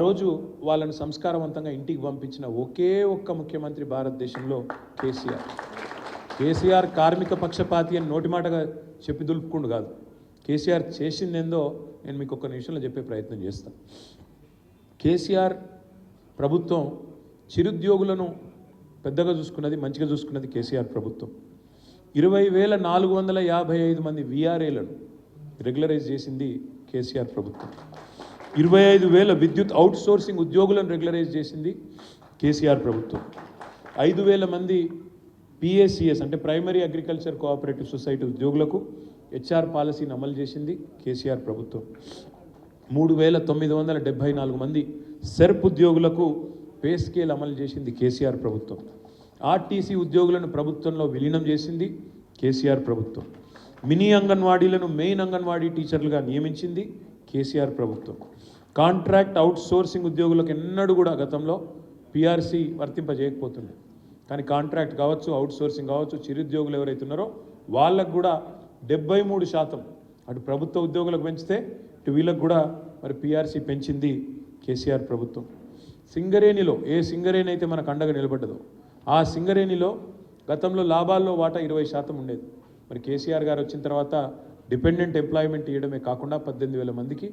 రోజు వాళ్ళని సంస్కారవంతంగా ఇంటికి పంపించిన ఒకే ఒక్క ముఖ్యమంత్రి భారతదేశంలో కేసీఆర్ కార్మిక పక్షపాతి అని నోటి మాటగా చెప్పి దులుపుకుండు కాదు. కేసీఆర్ చేసిందేందో నేను మీకు ఒక్క నిమిషంలో చెప్పే ప్రయత్నం చేస్తాను. కేసీఆర్ ప్రభుత్వం చిరుద్యోగులను పెద్దగా చూసుకున్నది, మంచిగా చూసుకున్నది కేసీఆర్ ప్రభుత్వం. 20,455 మంది వీఆర్ఏలను రెగ్యులరైజ్ చేసింది కేసీఆర్ ప్రభుత్వం. 25,000 విద్యుత్ అవుట్సోర్సింగ్ ఉద్యోగులను రెగ్యులరైజ్ చేసింది కేసీఆర్ ప్రభుత్వం. 5,000 మంది పిఏసిఎస్ అంటే ప్రైమరీ అగ్రికల్చర్ కోఆపరేటివ్ సొసైటీ ఉద్యోగులకు హెచ్ఆర్ పాలసీని అమలు చేసింది కేసీఆర్ ప్రభుత్వం. 3,974 మంది సెర్ప్ ఉద్యోగులకు పే స్కేల్ అమలు చేసింది కేసీఆర్ ప్రభుత్వం. ఆర్టీసీ ఉద్యోగులను ప్రభుత్వంలో విలీనం చేసింది కేసీఆర్ ప్రభుత్వం. మినీ అంగన్వాడీలను మెయిన్ అంగన్వాడీ టీచర్లుగా నియమించింది కేసీఆర్ ప్రభుత్వం. కాంట్రాక్ట్ అవుట్సోర్సింగ్ ఉద్యోగులకు ఎన్నడూ కూడా గతంలో పిఆర్సీ వర్తింపజేయకపోతుండే, కానీ కాంట్రాక్ట్ కావచ్చు, అవుట్సోర్సింగ్ కావచ్చు, చిరుద్యోగులు ఎవరైతే ఉన్నారో వాళ్ళకు కూడా 73% అటు ప్రభుత్వ ఉద్యోగులకు పెంచితే ఇటు వీళ్ళకు కూడా మరి పిఆర్సీ పెంచింది కేసీఆర్ ప్రభుత్వం. సింగరేణిలో ఏ సింగరేణి అయితే మనకు అండగా నిలబడ్డదో ఆ సింగరేణిలో గతంలో లాభాల్లో వాటా 20% ఉండేది. మరి కేసీఆర్ గారు వచ్చిన తర్వాత డిపెండెంట్ ఎంప్లాయ్మెంట్ ఇవ్వడమే కాకుండా 18,000 మందికి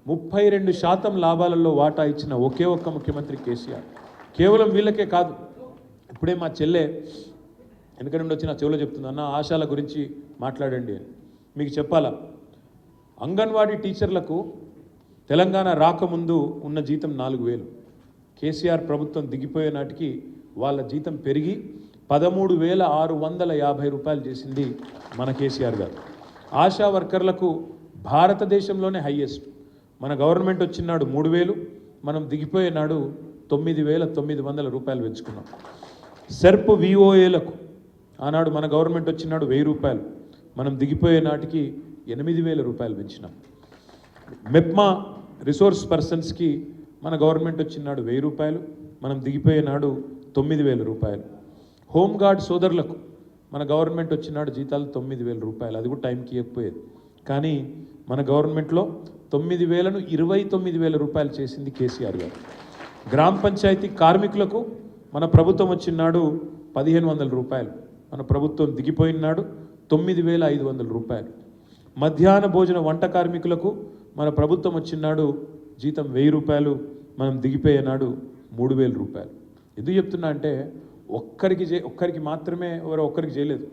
32% లాభాలలో వాటా ఇచ్చిన ఒకే ఒక్క ముఖ్యమంత్రి కేసీఆర్. కేవలం వీళ్ళకే కాదు, ఇప్పుడే మా చెల్లె వెనక నుండి వచ్చి నా చెవులో చెప్తుంది, అన్న ఆశాల గురించి మాట్లాడండి అని. మీకు చెప్పాలా, అంగన్వాడీ టీచర్లకు తెలంగాణ రాకముందు ఉన్న జీతం 4,000. కేసీఆర్ ప్రభుత్వం దిగిపోయే నాటికి వాళ్ళ జీతం పెరిగి 13,650 రూపాయలు చేసింది మన కేసీఆర్ గారు. ఆశా వర్కర్లకు భారతదేశంలోనే హైయెస్ట్. మన గవర్నమెంట్ వచ్చినాడు 3,000, మనం దిగిపోయే నాడు 9,900 రూపాయలు పెంచుకున్నాం. సెర్ప్ విఓఏలకు ఆనాడు మన గవర్నమెంట్ వచ్చినాడు 1,000 రూపాయలు, మనం దిగిపోయే నాటికి 8,000 రూపాయలు పెంచినాం. మెప్మా రిసోర్స్ పర్సన్స్కి మన గవర్నమెంట్ వచ్చినాడు 1,000 రూపాయలు, మనం దిగిపోయే నాడు 9,000 రూపాయలు. హోంగార్డ్ సోదరులకు మన గవర్నమెంట్ వచ్చినాడు జీతాలు 9,000 రూపాయలు, అది కూడా టైంకి ఇవ్వకపోయేది. కానీ మన గవర్నమెంట్లో 9,000ను 29,000 రూపాయలు చేసింది కేసీఆర్ గారు. గ్రామ పంచాయతీ కార్మికులకు మన ప్రభుత్వం వచ్చినాడు 1,500 రూపాయలు, మన ప్రభుత్వం దిగిపోయినాడు 9,500 రూపాయలు. మధ్యాహ్న భోజన వంట కార్మికులకు మన ప్రభుత్వం వచ్చినాడు జీతం 1,000 రూపాయలు, మనం దిగిపోయే నాడు 3,000 రూపాయలు. ఎందుకు చెప్తున్నా అంటే ఒక్కరికి మాత్రమే ఎవరో ఒక్కరికి చేయలేదు.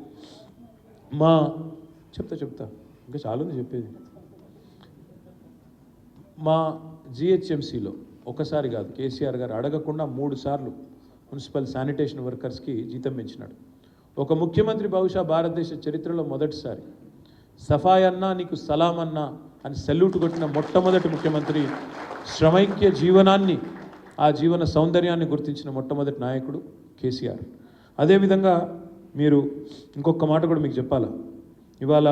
చెప్తా ఇంకా చాలా ఉంది చెప్పేది. మా జిహెచ్ఎంసీలో ఒకసారి కాదు, కేసీఆర్ గారు అడగకుండా 3 సార్లు మున్సిపల్ శానిటేషన్ వర్కర్స్కి జీతం పెంచినాడు. ఒక ముఖ్యమంత్రి బహుశా భారతదేశ చరిత్రలో మొదటిసారి సఫాయి అన్నా నీకు సలాం అన్నా అని సెల్యూట్ కొట్టిన మొట్టమొదటి ముఖ్యమంత్రి, శ్రమైక్య జీవనాన్ని, ఆ జీవన సౌందర్యాన్ని గుర్తించిన మొట్టమొదటి నాయకుడు కేసీఆర్. అదేవిధంగా మీరు ఇంకొక మాట కూడా మీకు చెప్పాలా, ఇవాళ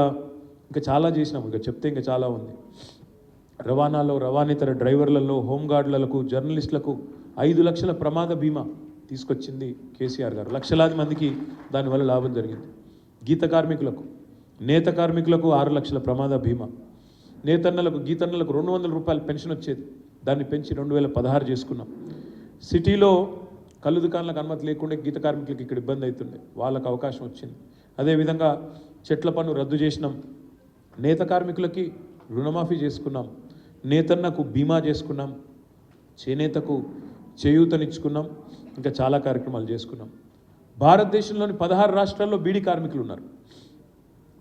ఇంకా చాలా చేసినాము, ఇంకా చెప్తే ఇంకా చాలా ఉంది. రవాణాలో, రవాణేతర డ్రైవర్లలో, హోంగార్డులకు, జర్నలిస్టులకు 5 లక్షల ప్రమాద బీమా తీసుకొచ్చింది కేసీఆర్ గారు. లక్షలాది మందికి దానివల్ల లాభం జరిగింది. గీత కార్మికులకు, నేత కార్మికులకు 6 లక్షల ప్రమాద బీమా. నేతన్నలకు, గీతన్నలకు 200 రూపాయలు పెన్షన్ వచ్చేది, దాన్ని పెంచి 2016 చేసుకున్నాం. సిటీలో కళ్ళు దుకాణాలకు అనుమతి లేకుండా గీత కార్మికులకు ఇక్కడ ఇబ్బంది అవుతుండే, వాళ్ళకు అవకాశం వచ్చింది. అదేవిధంగా చెట్ల పన్ను రద్దు చేసినాం. నేత కార్మికులకి రుణమాఫీ చేసుకున్నాం. నేతన్నకు బీమా చేసుకున్నాం. చేనేతకు చేయూతనిచ్చుకున్నాం. ఇంకా చాలా కార్యక్రమాలు చేసుకున్నాం. భారతదేశంలోని 16 రాష్ట్రాల్లో బీడీ కార్మికులు ఉన్నారు.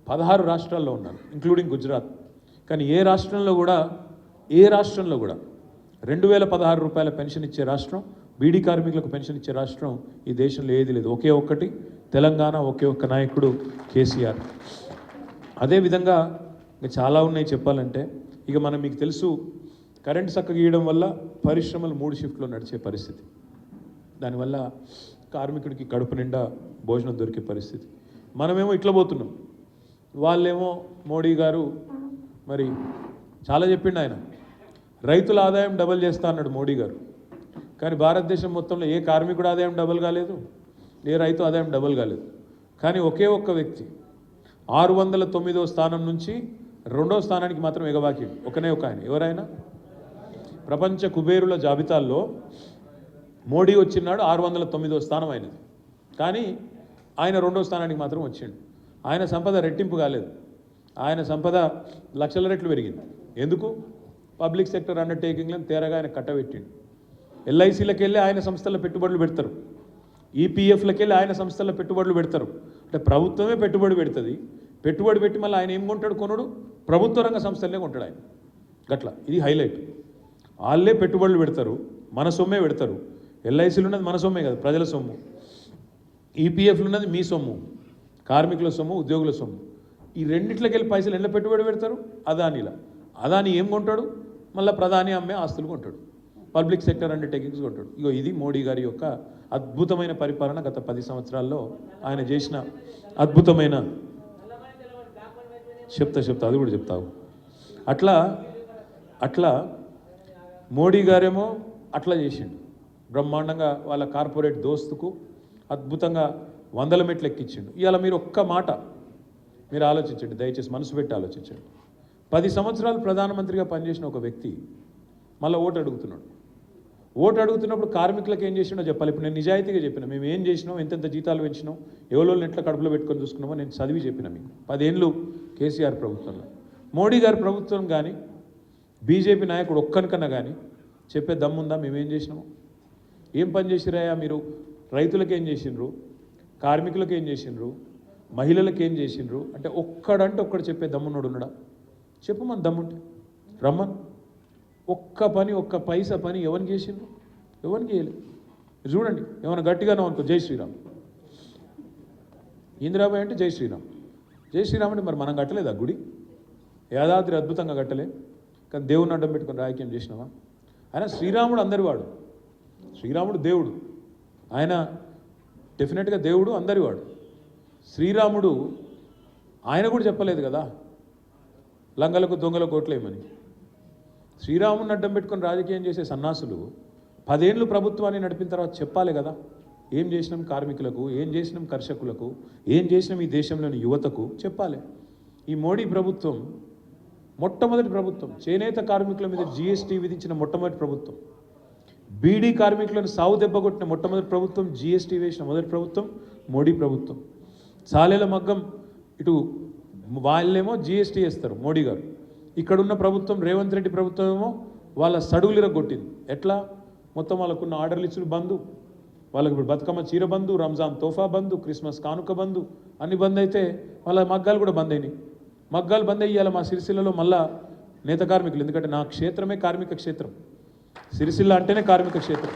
16 రాష్ట్రాల్లో ఉన్నారు, ఇంక్లూడింగ్ గుజరాత్. కానీ ఏ రాష్ట్రంలో కూడా 2,016 రూపాయల పెన్షన్ ఇచ్చే రాష్ట్రం, బీడీ కార్మికులకు పెన్షన్ ఇచ్చే రాష్ట్రం ఈ దేశంలో ఏది లేదు. ఒకే ఒక్కటి తెలంగాణ, ఒకే ఒక్క నాయకుడు కేసీఆర్. అదేవిధంగా ఇంకా చాలా ఉన్నాయి చెప్పాలంటే. ఇక మనం మీకు తెలుసు, కరెంట్ చక్కగా గీయడం వల్ల పరిశ్రమలు 3 షిఫ్ట్లో నడిచే పరిస్థితి. దానివల్ల కార్మికుడికి కడుపు నిండా భోజనం దొరికే పరిస్థితి. మనమేమో ఇట్లా పోతున్నాం, వాళ్ళేమో మోడీ గారు మరి చాలా చెప్పిండు ఆయన, రైతుల ఆదాయం డబల్ చేస్తా అన్నాడు మోడీ గారు. కానీ భారతదేశం మొత్తంలో ఏ కార్మికుడు ఆదాయం డబల్ కాలేదు, ఏ రైతు ఆదాయం డబల్ కాలేదు. కానీ ఒకే ఒక్క వ్యక్తి 609వ స్థానం నుంచి 2వ స్థానానికి మాత్రం ఎగబాకిండు, ఒకనే ఒక ఆయన. ఎవరైనా ప్రపంచ కుబేరుల జాబితాల్లో మోడీ వచ్చినాడు 609వ స్థానం అయినది. కానీ ఆయన 2వ స్థానానికి మాత్రం వచ్చిండు. ఆయన సంపద రెట్టింపు కాలేదు, ఆయన సంపద లక్షల రెట్లు పెరిగింది. ఎందుకు? పబ్లిక్ సెక్టర్ అండర్టేకింగ్లను తేరగా ఆయన కట్టబెట్టిండు. ఎల్ఐసీలకు వెళ్ళి ఆయన సంస్థల్లో పెట్టుబడులు పెడతారు, ఈపీఎఫ్లకు వెళ్ళి ఆయన సంస్థల్లో పెట్టుబడులు పెడతారు. అంటే ప్రభుత్వమే పెట్టుబడి పెడుతుంది. పెట్టుబడి పెట్టి మళ్ళీ ఆయన ఏం కొంటాడు? కొనుడు ప్రభుత్వ రంగ సంస్థలనే కొంటాడు ఆయన. గట్ల ఇది హైలైట్. వాళ్ళే పెట్టుబడులు పెడతారు, మన సొమ్మే పెడతారు. ఎల్ఐసీలు ఉన్నది మన సొమ్మే కదా, ప్రజల సొమ్ము. ఈపీఎఫ్లు ఉన్నది మీ సొమ్ము, కార్మికుల సొమ్ము, ఉద్యోగుల సొమ్ము. ఈ రెండిట్లకి వెళ్ళి పైసలు ఎట్లా పెట్టుబడి పెడతారు? అదానీలా. అదాని ఏం కొంటాడు? మళ్ళీ ప్రధాని అమ్మే ఆస్తులు కొంటాడు, పబ్లిక్ సెక్టర్ అండర్టేకింగ్స్ కొంటాడు. ఇగో ఇది మోడీ గారి యొక్క అద్భుతమైన పరిపాలన. గత 10 సంవత్సరాల్లో ఆయన చేసిన అద్భుతమైన చెప్తా అది కూడా చెప్తావు. అట్లా మోడీ గారేమో అట్లా చేసిండు. బ్రహ్మాండంగా వాళ్ళ కార్పొరేట్ దోస్తుకు అద్భుతంగా 100 మెట్లు ఎక్కించిండు. ఇవాళ మీరు ఒక్క మాట మీరు ఆలోచించండి, దయచేసి మనసు పెట్టి ఆలోచించండి. 10 సంవత్సరాలు ప్రధానమంత్రిగా పనిచేసిన ఒక వ్యక్తి మళ్ళీ ఓటు అడుగుతున్నాడు. ఓటు అడుగుతున్నప్పుడు కార్మికులకు ఏం చేసినో చెప్పాలి. ఇప్పుడు నేను నిజాయితీగా చెప్పిన, మేము ఏం చేసినాం, ఎంతెంత జీతాలు పెంచినాం, ఎవరో ఎట్లా కడుపులో పెట్టుకొని చూసుకున్నామో నేను చదివి చెప్పిన మీకు. 10 ఏళ్ళు కేసీఆర్ ప్రభుత్వంలో. మోడీ గారి ప్రభుత్వం కానీ బీజేపీ నాయకుడు ఒక్కనికన్నా కానీ చెప్పే దమ్ముందా మేమేం చేసినాము? ఏం పని చేసిరాయా మీరు? రైతులకు ఏం చేసిండ్రు, కార్మికులకు ఏం చేసిండ్రు, మహిళలకు ఏం చేసిండ్రు అంటే ఒక్కడంటే ఒక్కడు చెప్పే దమ్మున్నోడు ఉన్నాడా? చెప్పు మన దమ్ముంటే రమ్మన్. ఒక్క పైసా పని ఎవరికి చేసిండ్రు? ఎవరికి చేయలేదు. చూడండి, ఏమైనా గట్టిగానో అనుకో జై శ్రీరామ్, ఇందిరాబాయ్ అంటే జై శ్రీరామ్. జై శ్రీరామ్ అంటే మరి మనం కట్టలేదా గుడి? యాదాద్రి అద్భుతంగా కట్టలే, కానీ దేవుడిని అడ్డం పెట్టుకొని రాజకీయం చేసినావా? ఆయన శ్రీరాముడు అందరివాడు, శ్రీరాముడు దేవుడు, ఆయన డెఫినెట్గా దేవుడు అందరివాడు. శ్రీరాముడు ఆయన కూడా చెప్పలేదు కదా లంగలకు దొంగలకు ఓట్లేయమని. శ్రీరాముడిని అడ్డం పెట్టుకొని రాజకీయం చేసే సన్నాసులు 10 ఏళ్ళు ప్రభుత్వాన్ని నడిపిన తర్వాత చెప్పాలి కదా, ఏం చేసినాం కార్మికులకు, ఏం చేసినాం కర్షకులకు, ఏం చేసినాం ఈ దేశంలోని యువతకు చెప్పాలి. ఈ మోడీ ప్రభుత్వం మొట్టమొదటి ప్రభుత్వం, చేనేత కార్మికుల మీద జీఎస్టీ విధించిన మొట్టమొదటి ప్రభుత్వం, బీడీ కార్మికులను సావు దెబ్బ కొట్టిన మొట్టమొదటి ప్రభుత్వం, జీఎస్టీ వేసిన మొదటి ప్రభుత్వం మోడీ ప్రభుత్వం. సాలేల మగ్గం ఇటు వాళ్ళేమో జీఎస్టీ వేస్తారు మోడీ గారు, ఇక్కడున్న ప్రభుత్వం రేవంత్ రెడ్డి ప్రభుత్వం ఏమో వాళ్ళ సడుగులిర కొట్టింది. ఎట్లా? మొత్తం వాళ్ళకున్న ఆర్డర్లు ఇచ్చుడు బంధు, వాళ్ళకి ఇప్పుడు బతుకమ్మ చీర బంధు, రంజాన్ తోఫా బంధు, క్రిస్మస్ కానుక బంధు అన్ని బంద్ అయితే వాళ్ళ మగ్గాలు కూడా బంద్ అయినాయి. మగ్గాలు బంద్ అయ్యాలి మా సిరిసిల్లలో మళ్ళా నేత కార్మికులు, ఎందుకంటే నా క్షేత్రమే కార్మిక క్షేత్రం, సిరిసిల్ల అంటేనే కార్మిక క్షేత్రం.